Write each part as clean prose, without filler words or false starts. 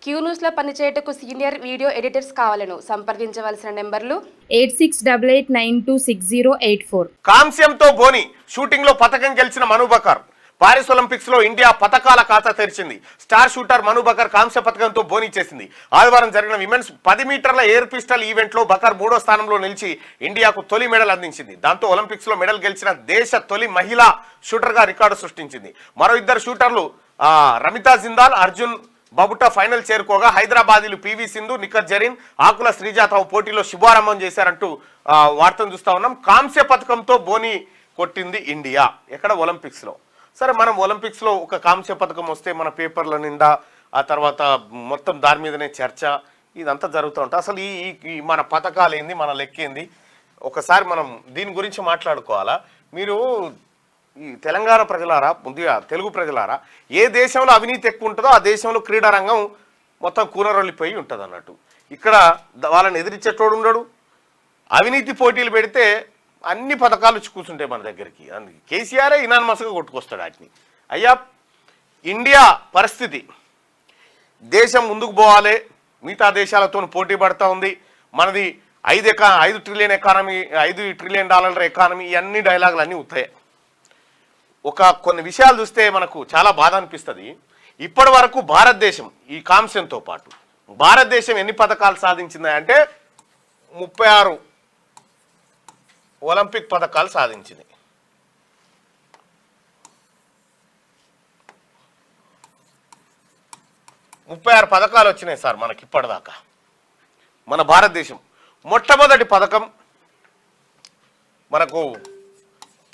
Queue న్యూస్లో పనిచేయటకు senior video editors కావాలను సంప్రదించవలసిన నెంబర్లు 8688960884. కాంస్యంతో బోని షూటింగ్ లో పతకం గెలిచిన మను బకర్. పారిస్ ఒలింపిక్స్ లో ఇండియా పతకాల ఖాతా తెరిచింది. స్టార్ షూటర్ మను బకర్ కాంస్య పతకంతో బోని చేసింది. ఆదివారం జరిగిన విమెన్స్ 10 మీటర్ల ఎయిర్ పిస్టల్ ఈవెంట్ లో బకర్ 3వ స్థానంలో నిలిచి ఇండియాకు తొలి మెడల్ అందించింది. దాంతో ఒలింపిక్స్ లో మెడల్ గెలిచిన దేశ తొలి మహిళా షూటర్ గా రికార్డు సృష్టించింది. మరో ఇద్దరు షూటర్లు రమితా జిందాల్, అర్జున్ బబుటా ఫైనల్ చేరుకోగా హైదరాబాదీలు పివి సింధు, నిఖత్ జరీన్, ఆకుల శ్రీజ తమ పోటీలో శుభారంభం చేశారంటూ వార్తను చూస్తా ఉన్నాం. కాంస్య పథకంతో బోని కొట్టింది ఇండియా ఎక్కడ ఒలింపిక్స్ లో. సరే, మనం ఒలింపిక్స్ లో ఒక కాంస్య పథకం వస్తే మన పేపర్ల నిండా ఆ తర్వాత మొత్తం దాని మీదనే చర్చ ఇదంతా జరుగుతూ ఉంటుంది. అసలు ఈ మన పథకాలు ఏంది, మన లెక్కేంది, ఒకసారి మనం దీని గురించి మాట్లాడుకోవాలా. మీరు ఈ తెలంగాణ ప్రజలారా, ముందుగా తెలుగు ప్రజలారా, ఏ దేశంలో అవినీతి ఎక్కువ ఉంటుందో ఆ దేశంలో క్రీడా రంగం మొత్తం కూనరొల్లిపోయి ఉంటుంది అన్నట్టు. ఇక్కడ వాళ్ళని ఎదిరించేటోడు ఉండడు. అవినీతి పోటీలు పెడితే అన్ని పథకాలు వచ్చి కూర్చుంటాయి మన దగ్గరికి. అందుకే కేసీఆరే ఇనానమస్గా కొట్టుకొస్తాడు వాటిని. అయ్యా, ఇండియా పరిస్థితి, దేశం ముందుకు పోవాలి, మిగతా దేశాలతో పోటీ పడుతూ ఉంది. మనది 5 ట్రిలియన్ ఎకానమీ, $5 ట్రిలియన్ ఎకానమీ, ఇవన్నీ డైలాగులు అన్నీ అవుతాయి. కొన్ని విషయాలు చూస్తే మనకు చాలా బాధ అనిపిస్తుంది. ఇప్పటి వరకు భారతదేశం ఈ కాంస్యంతో పాటు భారతదేశం ఎన్ని పథకాలు సాధించింది అంటే 36 ఒలింపిక్ పథకాలు సాధించింది. పథకాలు వచ్చినాయి సార్ మనకి ఇప్పటిదాకా. మన భారతదేశం మొట్టమొదటి పథకం మనకు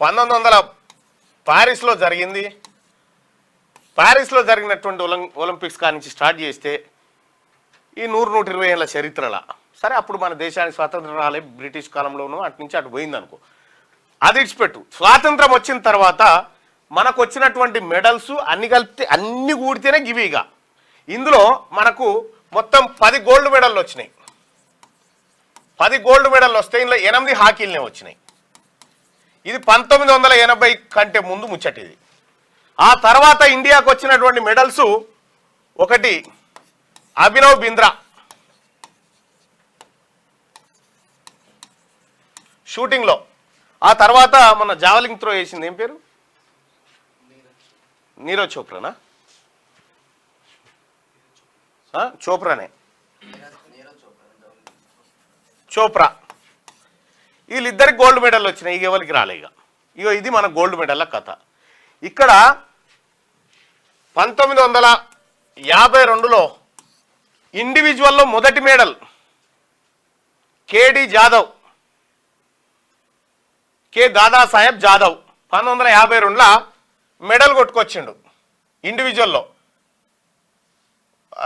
1900 పారిస్లో జరిగింది. పారిస్లో జరిగినటువంటి ఒలింపిక్స్ కానించి స్టార్ట్ చేస్తే ఈ 100-120 ఏళ్ళ చరిత్రలా. సరే, అప్పుడు మన దేశానికి స్వాతంత్రం రాలే, బ్రిటిష్ కాలంలోనూ అటు నుంచి అటు పోయింది అనుకో, అది ఇచ్చిపెట్టు. స్వాతంత్రం వచ్చిన తర్వాత మనకు వచ్చినటువంటి మెడల్స్ అన్ని కలిపితే అన్ని కూడితేనే గివిగా. ఇందులో మనకు మొత్తం 10 గోల్డ్ మెడల్లు వచ్చినాయి. 10 గోల్డ్ మెడల్లు వస్తే ఇందులో 8 హాకీలనే వచ్చినాయి. ఇది 1980 కంటే ముందు ముచ్చటిది. ఆ తర్వాత ఇండియాకు వచ్చినటువంటి మెడల్స్, ఒకటి అభినవ్ బింద్రా షూటింగ్లో, ఆ తర్వాత మన జావలింగ్ త్రో వేసింది, ఏం పేరు, నీరజ్ చోప్రానా, చోప్రానే, చోప్రా, వీళ్ళిద్దరికి గోల్డ్ మెడల్ వచ్చినాయి. ఎవరికి రాలే. ఇగో ఇది మన గోల్డ్ మెడల్ల కథ. ఇక్కడ 1952లో ఇండివిజువల్లో మొదటి మెడల్ కె దాదాసాహెబ్ జాదవ్ 1952లో మెడల్ కొట్టుకొచ్చిండు ఇండివిజువల్లో.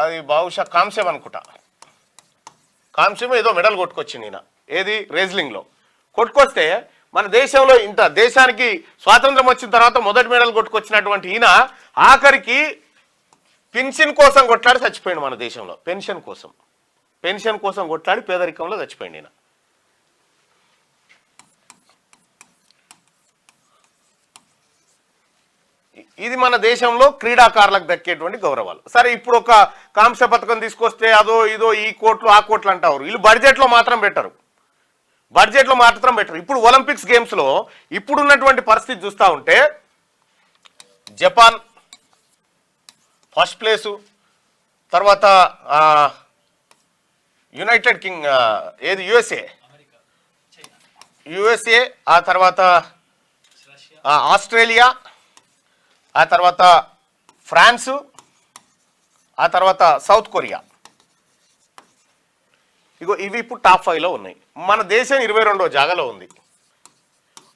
అది బహుశా కాంస్యం అనుకుంటా, కాంస్యం ఏదో మెడల్ కొట్టుకొచ్చిండు ఈయన. ఏది, రెజ్లింగ్లో కొట్టుకొస్తే మన దేశంలో ఇంత దేశానికి స్వాతంత్రం వచ్చిన తర్వాత మొదటి మెడల్ కొట్టుకొచ్చినటువంటి ఈయన ఆఖరికి పెన్షన్ కోసం కొట్లాడి చచ్చిపోయింది మన దేశంలో. పెన్షన్ కోసం కొట్లాడి పేదరికంలో చచ్చిపోయింది ఈయన. ఇది మన దేశంలో క్రీడాకారులకు దక్కేటువంటి గౌరవాలు. సరే, ఇప్పుడు ఒక కాంస్య పథకం తీసుకొస్తే అదో ఇదో ఈ కోట్లు ఆ కోట్లు అంటారు. వీళ్ళు బడ్జెట్లో మాత్రం పెట్టరు. ఇప్పుడు ఒలింపిక్స్ గేమ్స్లో ఇప్పుడున్నటువంటి పరిస్థితి చూస్తూ ఉంటే జపాన్ ఫస్ట్ ప్లేసు, తర్వాత యునైటెడ్ కింగ్ ఏది యుఎస్ఏ, ఆ తర్వాత ఆస్ట్రేలియా, ఆ తర్వాత ఫ్రాన్సు, ఆ తర్వాత సౌత్ కొరియా. ఇవి ఇప్పుడు టాప్ 5లో ఉన్నాయి. మన దేశం 22వ జాగాలో ఉంది.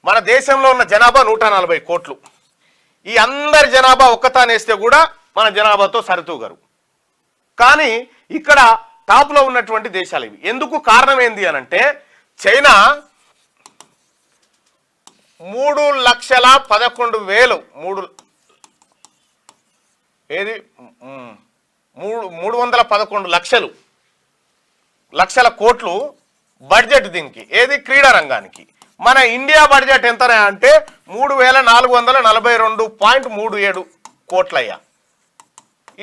మన దేశంలో ఉన్న జనాభా 140 కోట్లు. ఈ అందరి జనాభా ఒక్కతానేస్తే కూడా మన జనాభాతో సరితూగరు. కానీ ఇక్కడ టాప్లో ఉన్నటువంటి దేశాలు ఇవి. ఎందుకు కారణం ఏంది అనంటే, చైనా 311 లక్షల కోట్లు బడ్జెట్ దీనికి, ఏది, క్రీడా రంగానికి. మన ఇండియా బడ్జెట్ ఎంత అంటే 3442.37 కోట్లయ్యా.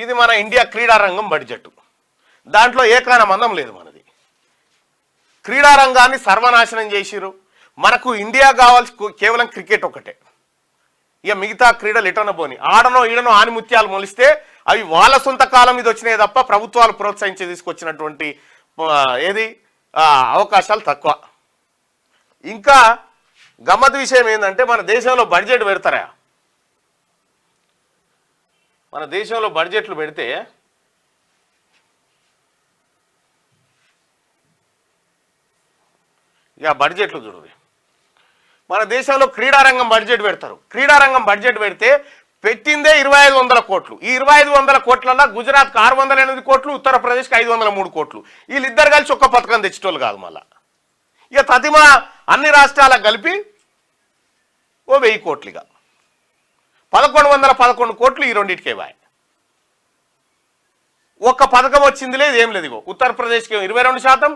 ఇది మన ఇండియా క్రీడా రంగం బడ్జెట్. దాంట్లో ఏకాన మందం లేదు మనది. క్రీడారంగాన్ని సర్వనాశనం చేసిరు. మనకు ఇండియా కావాల్సి కేవలం క్రికెట్ ఒకటే. ఇక మిగతా క్రీడలు ఎటన పోని ఆడనో ఈడనో ఆనిముత్యాలు మొలిస్తే అవి వాళ్ళ సొంత కాలం మీద వచ్చినాయి తప్ప ప్రభుత్వాలు ప్రోత్సహించి తీసుకొచ్చినటువంటి అవకాశాలు తక్కువ. ఇంకా గమ్మత్ విషయం ఏంటంటే మన దేశంలో బడ్జెట్ పెడతారా? మన దేశంలో బడ్జెట్లు పెడితే ఇక బడ్జెట్లు చూడండి. మన దేశంలో క్రీడారంగం బడ్జెట్ పెడతారు. క్రీడారంగం బడ్జెట్ పెడితే పెట్టిందే 2500 కోట్లు. ఈ 2500 కోట్లలో గుజరాత్కి 608 కోట్లు, ఉత్తరప్రదేశ్కి 503 కోట్లు. వీళ్ళిద్దరు కలిసి ఒక్క పథకం తెచ్చేటోళ్ళు కాదు. మళ్ళా ఇక తతిమా అన్ని రాష్ట్రాలకు కలిపి ఓ 1000 కోట్లుగా 1111 కోట్లు ఈ రెండింటికే వాయి. ఒక్క పథకం వచ్చింది లేదు, ఏం లేదు. ఉత్తరప్రదేశ్కి 22%,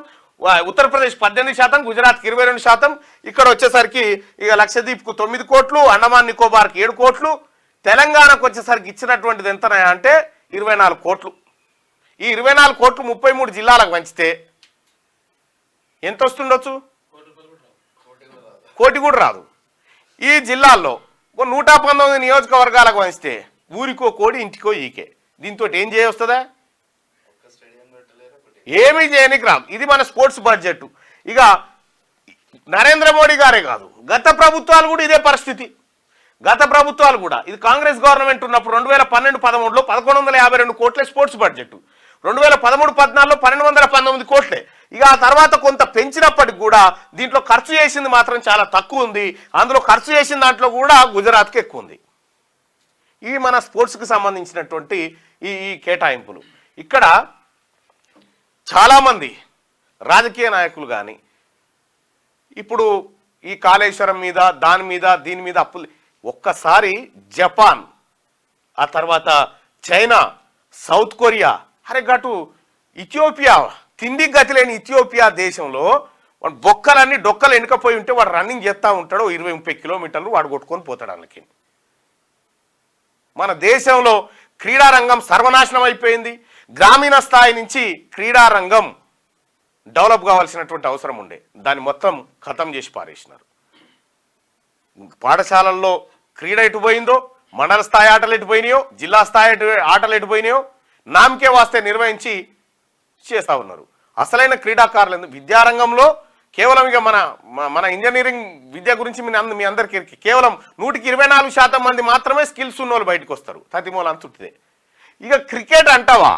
ఉత్తరప్రదేశ్ 18%, గుజరాత్కి 22%. ఇక్కడ వచ్చేసరికి ఇక లక్షద్వీప్కు 9 కోట్లు, అండమాన్ నికోబార్కి 7 కోట్లు, తెలంగాణకు వచ్చేసరికి ఇచ్చినటువంటిది ఎంత అంటే 24 కోట్లు. ఈ 24 కోట్లు 33 జిల్లాలకు పంచితే ఎంత వస్తుండొచ్చు? కోటి కూడా రాదు. ఈ జిల్లాల్లో 119 నియోజకవర్గాలకు పంచితే ఊరికో కోడి ఇంటికో ఈకే. దీంతో ఏం చేయొస్తుందా? ఏమీ చేయనికి రాదు. ఇది మన స్పోర్ట్స్ బడ్జెట్. ఇక నరేంద్ర మోడీ గారే కాదు, గత ప్రభుత్వాలు కూడా ఇదే పరిస్థితి. గత ప్రభుత్వాలు కూడా ఇది కాంగ్రెస్ గవర్నమెంట్ ఉన్నప్పుడు 2012-13లో 1152 కోట్లే స్పోర్ట్స్ బడ్జెట్. 2013-14లో 1219 కోట్లే. ఇక ఆ తర్వాత కొంత పెంచినప్పటికి కూడా దీంట్లో ఖర్చు చేసింది మాత్రం చాలా తక్కువ ఉంది. అందులో ఖర్చు చేసిన దాంట్లో కూడా గుజరాత్కి ఎక్కువ ఉంది. ఇవి మన స్పోర్ట్స్కి సంబంధించినటువంటి ఈ కేటాయింపులు. ఇక్కడ చాలామంది రాజకీయ నాయకులు కానీ ఇప్పుడు ఈ కాళేశ్వరం మీద దీని మీద అప్పులు, ఒక్కసారి జపాన్, ఆ తర్వాత చైనా, సౌత్ కొరియా, అరే గటు ఇథియోపియా, తిండి గతి లేని ఇథియోపియా దేశంలో వాడు బొక్కలన్నీ డొక్కలు వెనుకపోయి ఉంటే వాడు రన్నింగ్ చేస్తూ ఉంటాడు. 20-30 కిలోమీటర్లు వాడు కొట్టుకొని పోతాడు. అందుకే మన దేశంలో క్రీడారంగం సర్వనాశనం అయిపోయింది. గ్రామీణ స్థాయి నుంచి క్రీడారంగం డెవలప్ కావాల్సినటువంటి అవసరం ఉండే, దాన్ని మొత్తం ఖతం చేసి పారేసినారు. పాఠశాలల్లో క్రీడ ఎటు పోయిందో, మండల స్థాయి ఆటలు ఎటు పోయినాయో, జిల్లా స్థాయి ఆటలు ఎటు పోయినాయో నామకే వాస్తే నిర్వహించి చేస్తూ ఉన్నారు. అసలైన క్రీడాకారులు విద్యారంగంలో కేవలం ఇక మన ఇంజనీరింగ్ విద్య గురించి మీ అందరికీ కేవలం 124% మంది మాత్రమే స్కిల్స్ ఉన్న వాళ్ళు బయటకు వస్తారు. తతిమూల అంతుంటే ఇక క్రికెట్ అంటావా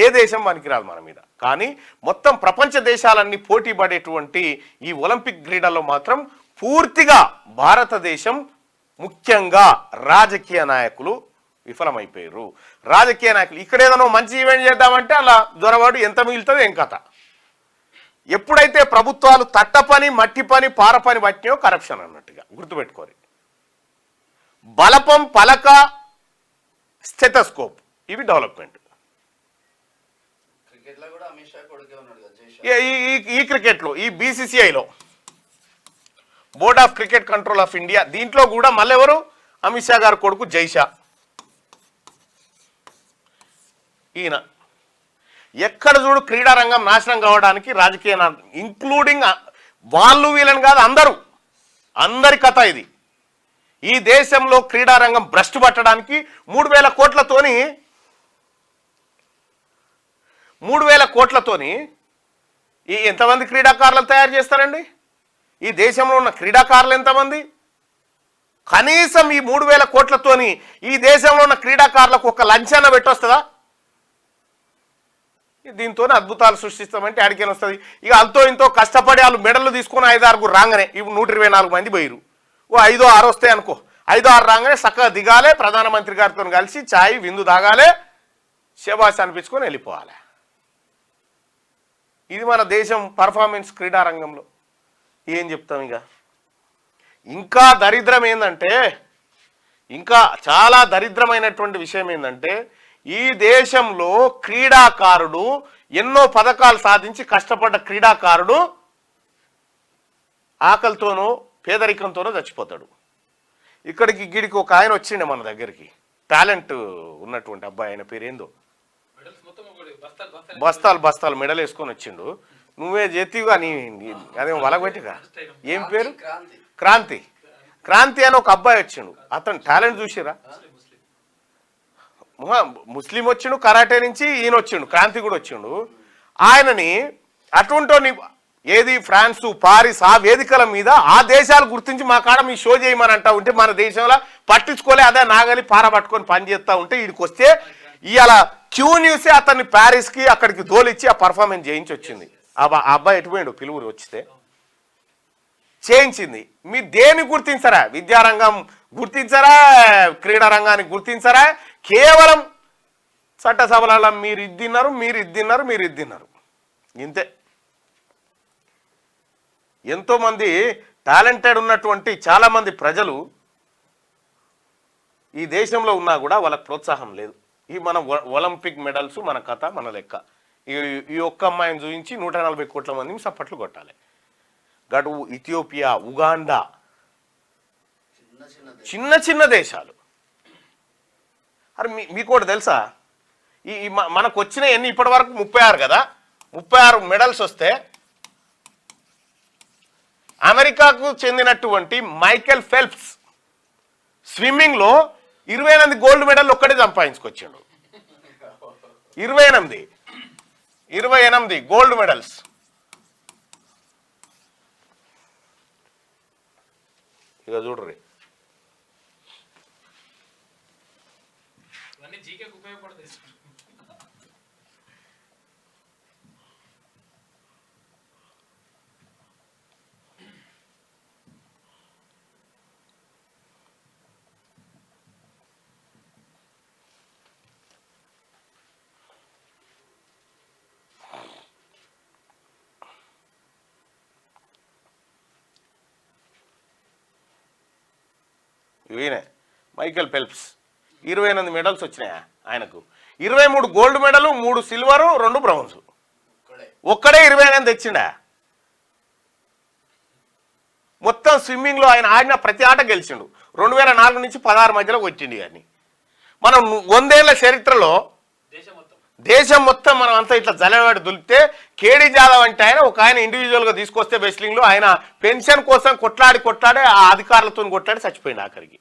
ఏ దేశం పనికిరాదు మన మీద. కానీ మొత్తం ప్రపంచ దేశాలన్నీ పోటీ పడేటువంటి ఈ ఒలింపిక్ క్రీడల్లో మాత్రం పూర్తిగా భారతదేశం, ముఖ్యంగా రాజకీయ నాయకులు విఫలమైపోయారు. రాజకీయ నాయకులు ఇక్కడ ఏదైనా మంచి ఈవెంట్ చేద్దామంటే అలా దొరవాడు ఎంత మిగులుతుంది ఏం కథ. ఎప్పుడైతే ప్రభుత్వాలు తట్ట పని, మట్టి పని, పార పని పట్టినాయో కరప్షన్ అన్నట్టుగా గుర్తుపెట్టుకోరు. బలపం, పలక, స్టెథోస్కోప్ ఇవి డెవలప్మెంట్. ఈ క్రికెట్లో ఈ BCCIలో board of cricket control of India దీంట్లో కూడా మళ్ళీ ఎవరు? అమిత్ షా గారు కొడుకు జైషా. ఈయన ఎక్కడ చూడు క్రీడారంగం నాశనం కావడానికి రాజకీయ ఇంక్లూడింగ్ వాళ్ళు వీళ్ళని కాదు, అందరి కథ ఇది. ఈ దేశంలో క్రీడారంగం భ్రష్టు పట్టడానికి 3000 కోట్లతోని ఎంతమంది క్రీడాకారులను తయారు చేస్తారండి? ఈ దేశంలో ఉన్న క్రీడాకారులు ఎంతమంది? కనీసం ఈ 3000 కోట్లతోని ఈ దేశంలో ఉన్న క్రీడాకారులకు ఒక లంచాన పెట్టొస్తుందా? దీంతోనే అద్భుతాలు సృష్టిస్తామంటే ఆడికేనా వస్తుంది? ఇక అంతో ఇంతో కష్టపడి వాళ్ళు మెడలు తీసుకొని 5-6 రాగానే ఇప్పుడు 124 మంది పోయిరు. ఓ 5-6 వస్తాయి అనుకో, 5-6 రాగానే చక్కగా దిగాలే, ప్రధానమంత్రి గారితో కలిసి ఛాయ్ విందు తాగాలే, శబాష్ అనిపించుకొని వెళ్ళిపోవాలి. ఇది మన దేశం పర్ఫార్మెన్స్ క్రీడారంగంలో. ఏం చెప్తాం? ఇంకా దరిద్రం ఏంటంటే, ఇంకా చాలా దరిద్రమైనటువంటి విషయం ఏంటంటే, ఈ దేశంలో క్రీడాకారుడు ఎన్నో పథకాలు సాధించి కష్టపడ్డ క్రీడాకారుడు ఆకలితోనో పేదరికంతోనో చచ్చిపోతాడు. ఇక్కడికి గిడికి ఒక ఆయన వచ్చిండే మన దగ్గరికి, టాలెంట్ ఉన్నటువంటి అబ్బాయి, ఆయన పేరు ఏందో బస్తాలు బస్తాలు మెడల్ వేసుకొని వచ్చిండు. నువ్వే చేతిగా అదేమో వలగొట్టిగా. ఏం పేరు? క్రాంతి. క్రాంతి అని ఒక అబ్బాయి వచ్చిండు. అతను టాలెంట్ చూసిరా? ముస్లిం వచ్చిండు, కరాటే నుంచి ఈయన వచ్చిండు, క్రాంతి కూడా వచ్చిండు. ఆయనని అటువంటి ఏది ఫ్రాన్సు, పారిస్ ఆ వేదికల మీద ఆ దేశాలు గుర్తించి మా కాడ మీ షో చేయమని అంటా ఉంటే మన దేశంలో పట్టించుకోలే. అదే నాగలి పార పట్టుకొని పని చేస్తూ ఉంటే వీడికి వస్తే ఇవాళ క్యూ న్యూసే అతన్ని ప్యారిస్కి అక్కడికి దోలిచ్చి ఆ పర్ఫార్మెన్స్ చేయించి వచ్చింది. ఆ అబ్బాయి ఎటుపోయాడు పిలువురు వచ్చితే చేయించింది. మీరు దేన్ని గుర్తించరా? విద్యారంగం గుర్తించరా? క్రీడా రంగాన్ని గుర్తించరా? కేవలం చట్టసభలలో మీరు ఇది తిన్నారు, మీరు ఇది తిన్నారు, మీరు ఇది తిన్నారు, ఇంతే. ఎంతోమంది టాలెంటెడ్ ఉన్నటువంటి చాలామంది ప్రజలు ఈ దేశంలో ఉన్నా కూడా వాళ్ళకి ప్రోత్సాహం లేదు. ఈ మన ఒలింపిక్ మెడల్స్ మన కథ మన లెక్క. ఈ ఒక్క అమ్మాయిని చూపించి 140 కోట్ల మందిని సప్పట్లు కొట్టాలి. గడు ఇథియోపియా, ఉగాండా, చిన్న చిన్న దేశాలు. అరే మీకు ఒకటి తెలుసా? ఈ మనకు వచ్చిన ఎన్ని ఇప్పటి వరకు 36 కదా. 36 మెడల్స్ వస్తే అమెరికాకు చెందినటువంటి మైకెల్ ఫెల్ప్స్ స్విమ్మింగ్లో 28 గోల్డ్ మెడల్ ఒక్కడే సంపాదించుకొచ్చాడు. 28 గోల్డ్ మెడల్స్. ఇక చూడ్రి, ఈయనే మైకెల్ ఫెల్ప్స్ 28 మెడల్స్ వచ్చినాయా ఆయనకు. 23 గోల్డ్ మెడల్, 3 సిల్వరు, 2 బ్రౌన్స్. ఒక్కడే 28 తెచ్చిండా. మొత్తం స్విమ్మింగ్లో ఆయన ఆడిన ప్రతి ఆట గెలిచిండు. 2004 నుంచి 16 మధ్యలో వచ్చింది. అని మనం 100 ఏళ్ల చరిత్రలో దేశం మొత్తం మనం అంతా ఇట్లా జలవాడి దులిపితే కేడీ జాదవ్ అంటే ఆయన ఇండివిజువల్గా తీసుకొస్తే వెస్లింగ్లో ఆయన పెన్షన్ కోసం కొట్లాడి ఆ అధికారులతో కొట్లాడి చచ్చిపోయింది. ఆఖరికి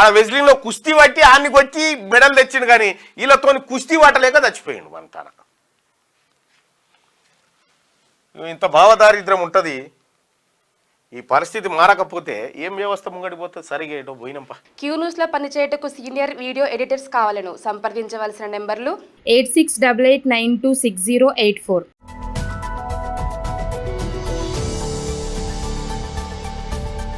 ఆ వెస్లింగ్లో కుస్తీ పట్టి ఆన్ని కొట్టి మెడల్ తెచ్చిండు, కానీ వీళ్ళతో కుస్తీ పట్టలేక చచ్చిపోయిండు. అంతా ఇంత భావదారిద్ర్యం ఉంటుంది. ఈ పరిస్థితి మారకపోతే ఏం వ్యవస్థ ముంగడిపోతుంది? సరిగా ఏటో పోయినంపా. క్యూ న్యూస్ లో పనిచేయటకు సీనియర్ వీడియో ఎడిటర్స్ కావాలను సంప్రదించవలసిన నెంబర్లు 8688926084.